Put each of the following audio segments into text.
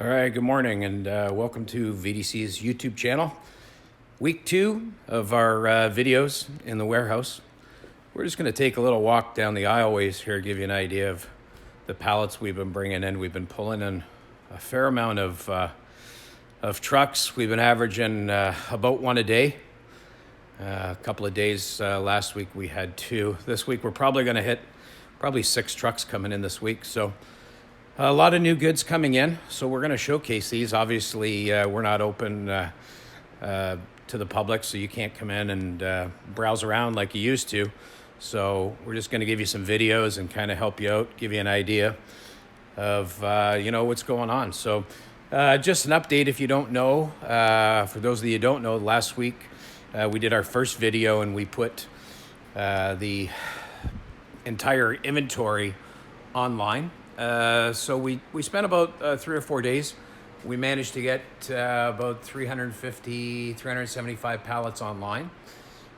All right, good morning and welcome to VDC's YouTube channel. Week 2 of our videos in the warehouse. We're just going to take a little walk down the aisleways here, give you an idea of the pallets we've been bringing in. We've been pulling in a fair amount of trucks. We've been averaging about one a day. A couple of days last week we had 2. This week we're probably going to hit 6 trucks coming in this week. So a lot of new goods coming in, so we're going to showcase these. Obviously, we're not open to the public, so you can't come in and browse around like you used to. So we're just going to give you some videos and kind of help you out, give you an idea of what's going on. So just an update if you don't know. For those of you who don't know, last week we did our first video and we put the entire inventory online. So we spent about 3 or 4 days. We managed to get about 375 pallets online.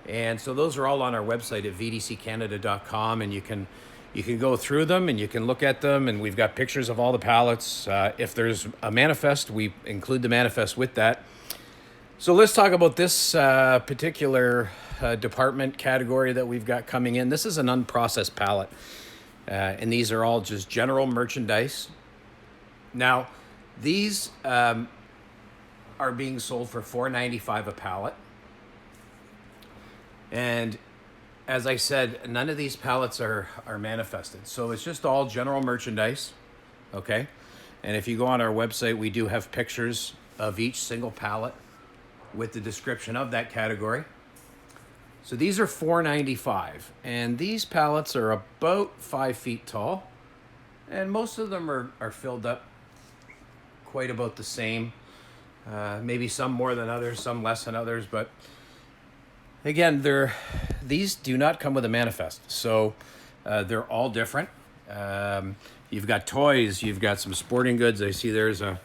And so those are all on our website at vdccanada.com, and you can go through them and you can look at them, and we've got pictures of all the pallets. If there's a manifest, we include the manifest with that. So let's talk about this particular department category that we've got coming in. This is an unprocessed pallet. And these are all just general merchandise. Now, these are being sold for $4.95 a pallet. And as I said, none of these pallets are manifested. So it's just all general merchandise, okay? And if you go on our website, we do have pictures of each single pallet with the description of that category. So these are $4.95, and these pallets are about 5 feet tall, and most of them are filled up quite about the same. Maybe some more than others, some less than others, but again, these do not come with a manifest, so they're all different. You've got toys, you've got some sporting goods. I see there's a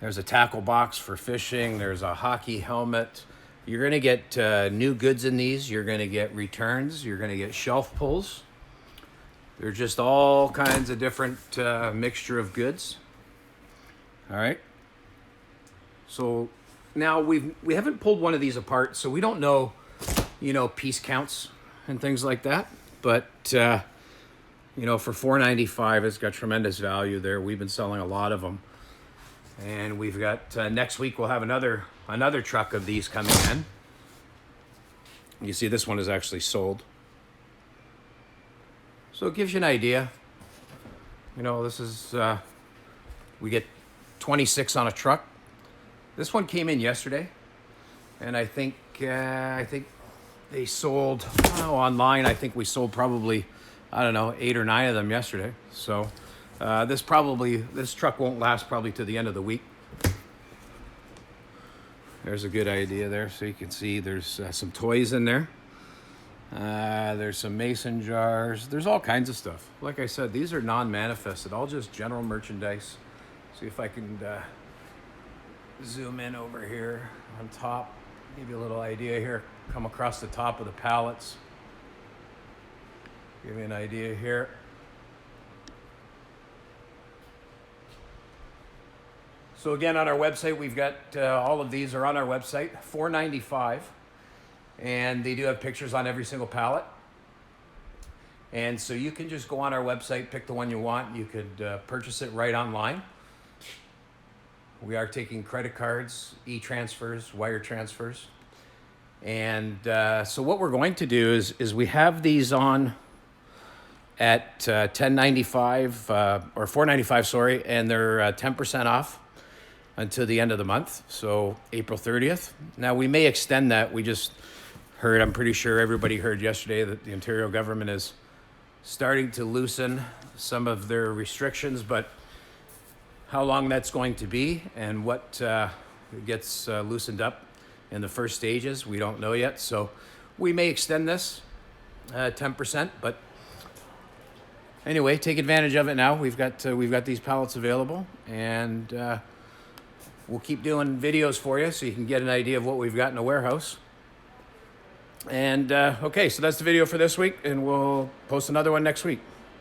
tackle box for fishing. There's a hockey helmet. You're going to get new goods in these. You're going to get returns. You're going to get shelf pulls. They're just all kinds of different mixture of goods. All right. So now we haven't pulled one of these apart, so we don't know, piece counts and things like that. But for $4.95, it's got tremendous value there. We've been selling a lot of them. And we've got next week we'll have another truck of these coming in. You see this one is actually sold. So it gives you an idea. This is we get 26 on a truck. This one came in yesterday, and I think they sold online. I think we sold probably 8 or 9 of them yesterday. So this truck won't last probably to the end of the week. There's a good idea there. So you can see there's some toys in there. There's some mason jars. There's all kinds of stuff. Like I said, these are non-manifested, all just general merchandise. See if I can zoom in over here on top. Give you a little idea here. Come across the top of the pallets. Give you an idea here. So again, on our website, we've got all of these are on our website, $4.95, and they do have pictures on every single pallet. And so you can just go on our website, pick the one you want. You could purchase it right online. We are taking credit cards, e-transfers, wire transfers. And so what we're going to do is we have these on at $10.95 or $4.95, sorry, and they're 10% off until the end of the month, so April 30th. Now, we may extend that. We just heard, I'm pretty sure everybody heard yesterday, that the Ontario government is starting to loosen some of their restrictions, but how long that's going to be and what gets loosened up in the first stages, we don't know yet. So we may extend this 10%, but anyway, take advantage of it now. We've got these pallets available, and we'll keep doing videos for you so you can get an idea of what we've got in the warehouse. And okay, so that's the video for this week, and we'll post another one next week.